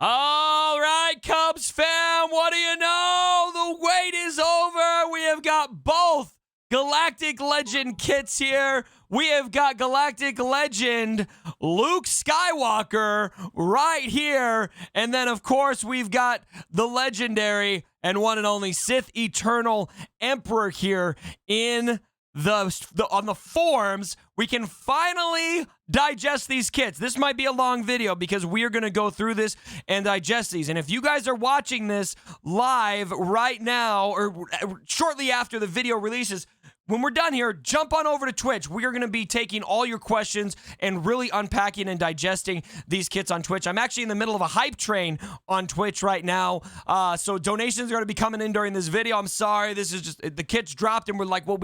All right, Cubs fam, what do you know? The wait is over. We have got both Galactic Legend kits here. We have got Galactic Legend Luke Skywalker right here. And then, of course, we've got the legendary and one and only Sith Eternal Emperor here in on the forums. We can finally digest these kits. This might be a long video because we are going to go through this and digest these. And if you guys are watching this live right now or shortly after the video releases, when we're done here, jump on over to Twitch. We are going to be taking all your questions and really unpacking and digesting these kits on Twitch. I'm actually in the middle of a hype train on Twitch right now. So donations are going to be coming in during this video. I'm sorry. This is just, the kits dropped and we're like, well,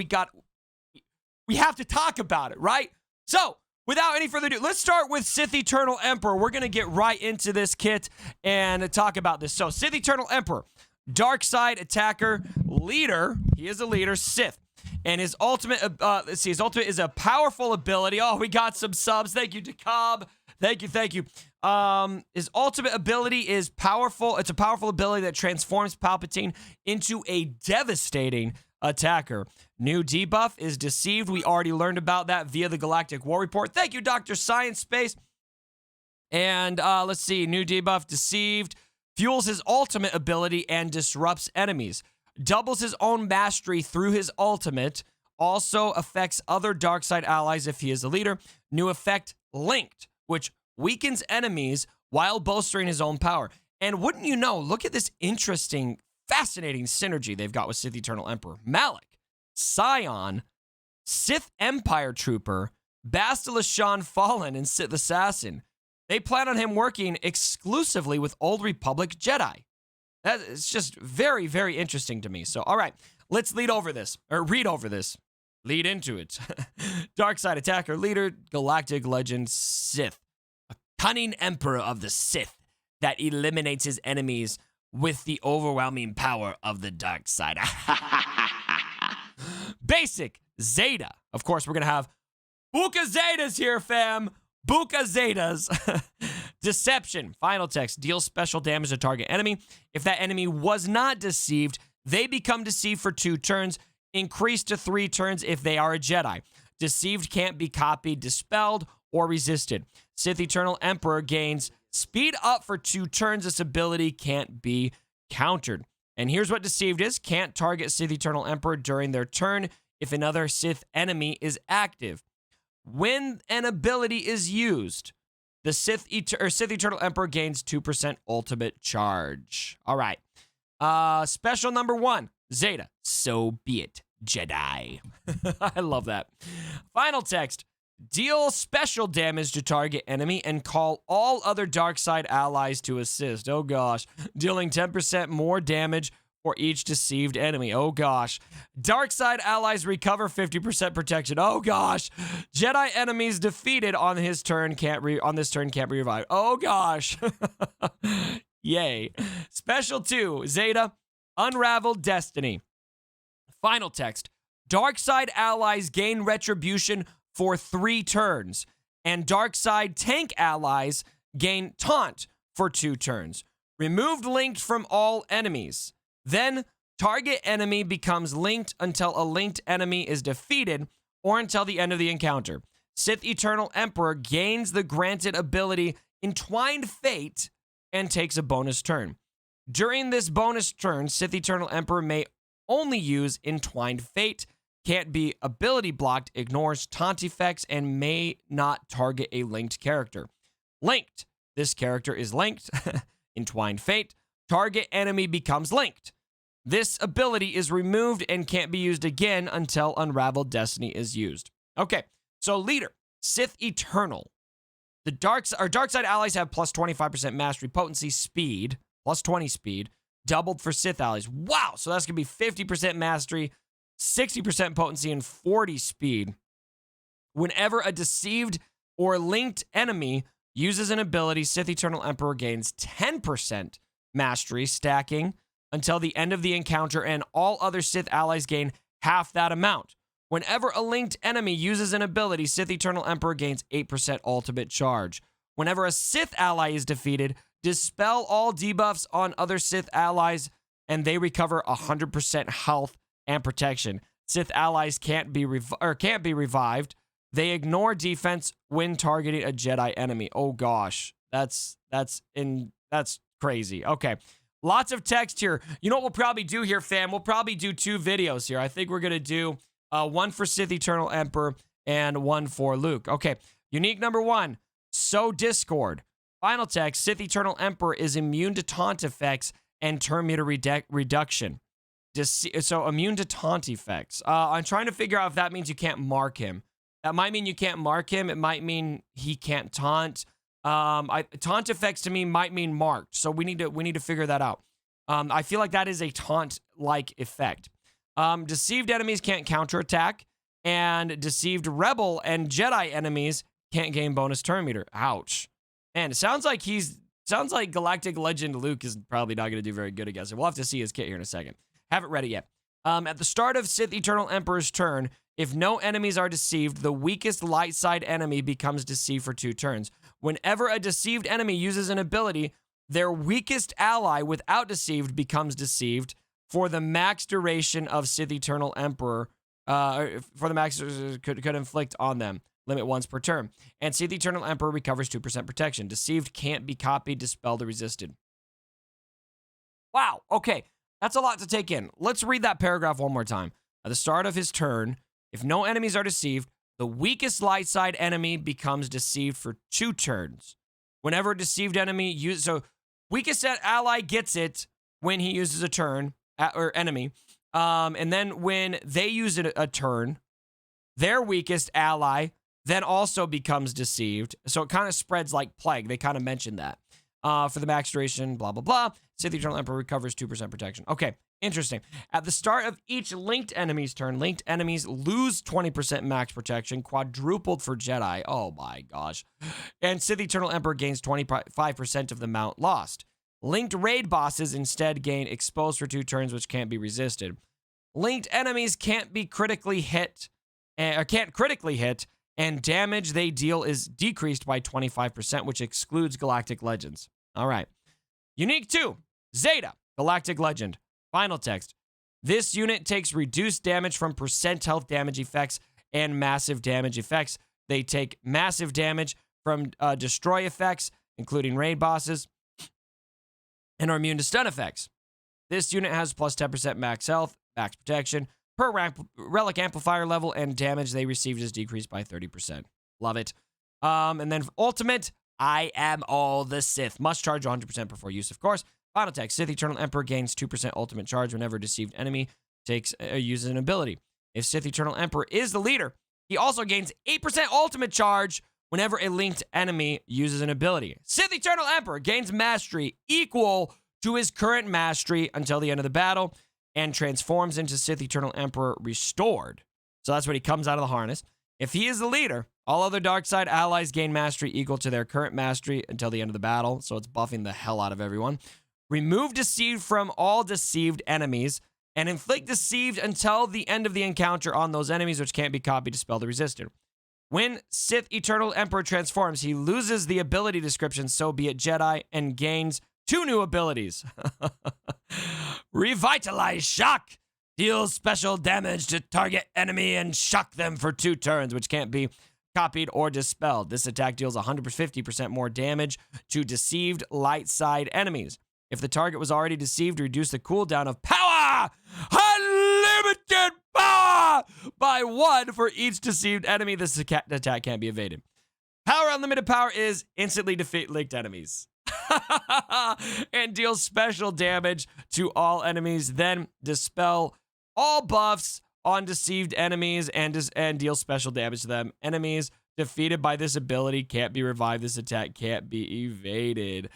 we have to talk about it, right? So, without any further ado, let's start with Sith Eternal Emperor. We're going to get right into this kit and talk about this. So, Sith Eternal Emperor, Dark Side Attacker, Leader. He is a leader, Sith. And his ultimate, his ultimate is a powerful ability. Oh, we got some subs. Thank you, Decob. Thank you. His ultimate ability is powerful. It's a powerful ability that transforms Palpatine into a devastating attacker. New debuff is Deceived. We already learned about that via the Galactic War Report. Thank you, Dr. Science Space. And let's see. New debuff, Deceived. Fuels his ultimate ability and disrupts enemies. Doubles his own mastery through his ultimate. Also affects other dark side allies if he is a leader. New effect, Linked, which weakens enemies while bolstering his own power. And wouldn't you know, look at this interesting, fascinating synergy they've got with Sith Eternal Emperor. Malik, Scion, Sith Empire Trooper, Bastila Shan Fallen, and Sith Assassin. They plan on him working exclusively with Old Republic Jedi. That is just very, very interesting to me. So, all right, let's read over this. Lead into it. Dark Side Attacker, Leader, Galactic Legend, Sith. A cunning Emperor of the Sith that eliminates his enemies with the overwhelming power of the dark side. Basic, Zeta. Of course, we're going to have Buka Zetas here, fam. Buka Zetas. Deception. Final text. Deals special damage to target enemy. If that enemy was not deceived, they become deceived for 2 turns. Increased to 3 turns if they are a Jedi. Deceived can't be copied, dispelled, or resisted. Sith Eternal Emperor gains speed up for 2 turns. This ability can't be countered. And here's what Deceived is. Can't target Sith Eternal Emperor during their turn if another Sith enemy is active. When an ability is used, the Sith Eternal Emperor gains 2% ultimate charge. All right. Special number 1, Zeta. So be it, Jedi. I love that. Final text. Deal special damage to target enemy and call all other dark side allies to assist. Oh gosh. Dealing 10% more damage for each deceived enemy. Oh gosh. Dark side allies recover 50% protection. Oh gosh. Jedi enemies defeated on this turn can't be revived. Oh gosh. Yay. Special 2, Zeta, Unraveled Destiny. Final text. Dark side allies gain retribution for 3 turns, and dark side tank allies gain taunt for 2 turns. Removed linked from all enemies. Then target enemy becomes linked until a linked enemy is defeated or until the end of the encounter. Sith Eternal Emperor gains the granted ability Entwined Fate and takes a bonus turn. During this bonus turn, Sith Eternal Emperor may only use Entwined Fate, can't be ability blocked, ignores taunt effects, and may not target a linked character. Linked. This character is linked. Entwined Fate. Target enemy becomes linked. This ability is removed and can't be used again until Unraveled Destiny is used. Okay, so Leader, Sith Eternal. The dark side allies have plus 25% mastery, potency, speed, plus 20 speed, doubled for Sith allies. Wow, so that's going to be 50% mastery, 60% potency, and 40 speed. Whenever a deceived or linked enemy uses an ability, Sith Eternal Emperor gains 10% mastery, stacking until the end of the encounter, and all other Sith allies gain half that amount. Whenever a linked enemy uses an ability, Sith Eternal Emperor gains 8% ultimate charge. Whenever a Sith ally is defeated, Dispel all debuffs on other Sith allies, and they recover 100% health and protection. Sith allies can't be revived. They ignore defense when targeting a Jedi enemy. Oh gosh, that's crazy. Okay, lots of text here. You know what we'll probably do here, fam? We'll probably do 2 videos here. I think we're gonna do one for Sith Eternal Emperor and one for Luke. Okay, unique number 1. Sow Discord. Final text: Sith Eternal Emperor is immune to taunt effects and turn meter reduction. So immune to taunt effects. I'm trying to figure out if that means you can't mark him. That might mean you can't mark him. It might mean he can't taunt. Taunt effects to me might mean marked. So we need to figure that out. I feel like that is a taunt-like effect. Deceived enemies can't counterattack, and deceived rebel and Jedi enemies can't gain bonus turn meter. Ouch. Man, it sounds like Galactic Legend Luke is probably not going to do very good against it. We'll have to see his kit here in a second. Haven't read it yet. At the start of Sith Eternal Emperor's turn, if no enemies are deceived, the weakest light side enemy becomes deceived for 2 turns. Whenever a deceived enemy uses an ability, their weakest ally without deceived becomes deceived for the max duration of Sith Eternal Emperor. For the max could inflict on them. Limit once per turn. And Sith Eternal Emperor recovers 2% protection. Deceived can't be copied, dispelled, or resisted. Wow. Okay. That's a lot to take in. Let's read that paragraph one more time. At the start of his turn, if no enemies are deceived, the weakest light side enemy becomes deceived for 2 turns. Whenever a deceived enemy uses... So, weakest ally gets it when he uses a turn, or enemy. And then when they use a turn, their weakest ally then also becomes deceived. So it kind of spreads like plague. They kind of mentioned that. For the max duration, blah, blah, blah. Sith Eternal Emperor recovers 2% protection. Okay, interesting. At the start of each linked enemy's turn, linked enemies lose 20% max protection, quadrupled for Jedi. Oh my gosh. And Sith Eternal Emperor gains 25% of the amount lost. Linked raid bosses instead gain exposed for 2 turns, which can't be resisted. Linked enemies can't critically hit, and damage they deal is decreased by 25%, which excludes Galactic Legends. All right. Unique 2, Zeta, Galactic Legend. Final text. This unit takes reduced damage from percent health damage effects and massive damage effects. They take massive damage from destroy effects, including raid bosses, and are immune to stun effects. This unit has plus 10% max health, max protection, per relic amplifier level, and damage they received is decreased by 30%. Love it. And then ultimate, I am all the Sith. Must charge 100% before use, of course. Final text. Sith Eternal Emperor gains 2% ultimate charge whenever a deceived enemy uses an ability. If Sith Eternal Emperor is the leader, he also gains 8% ultimate charge whenever a linked enemy uses an ability. Sith Eternal Emperor gains mastery equal to his current mastery until the end of the battle, and transforms into Sith Eternal Emperor Restored. So that's when he comes out of the harness. If he is the leader, all other dark side allies gain mastery equal to their current mastery until the end of the battle, so it's buffing the hell out of everyone. Remove Deceived from all deceived enemies, and inflict Deceived until the end of the encounter on those enemies, which can't be copied, dispelled, or resisted. When Sith Eternal Emperor transforms, he loses the ability description, so be it Jedi, and gains 2 new abilities. Revitalize Shock. Deals special damage to target enemy and shock them for 2 turns, which can't be copied or dispelled. This attack deals 150% more damage to deceived light side enemies. If the target was already deceived, reduce the cooldown of power. Unlimited power by 1 for each deceived enemy. This attack can't be evaded. Power unlimited power is instantly defeat linked enemies. And deal special damage to all enemies, then dispel all buffs on deceived enemies and deal special damage to them. Enemies defeated by this ability can't be revived. This attack can't be evaded.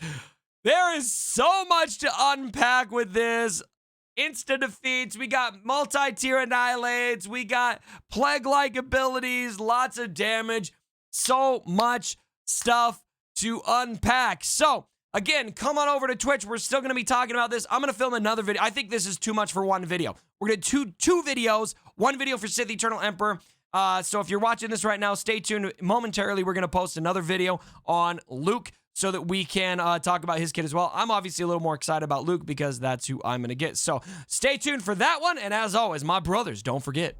There is so much to unpack with this. Instant defeats, we got multi-tier annihilates, we got plague-like abilities, lots of damage, so much stuff to unpack. So, again, come on over to Twitch. We're still going to be talking about this. I'm going to film another video. I think this is too much for one video. We're going to do two videos. One video for Sith Eternal Emperor. So if you're watching this right now, stay tuned. Momentarily, we're going to post another video on Luke. so that we can talk about his kit as well. I'm obviously a little more excited about Luke because that's who I'm going to get. So stay tuned for that one. And as always, my brothers, don't forget,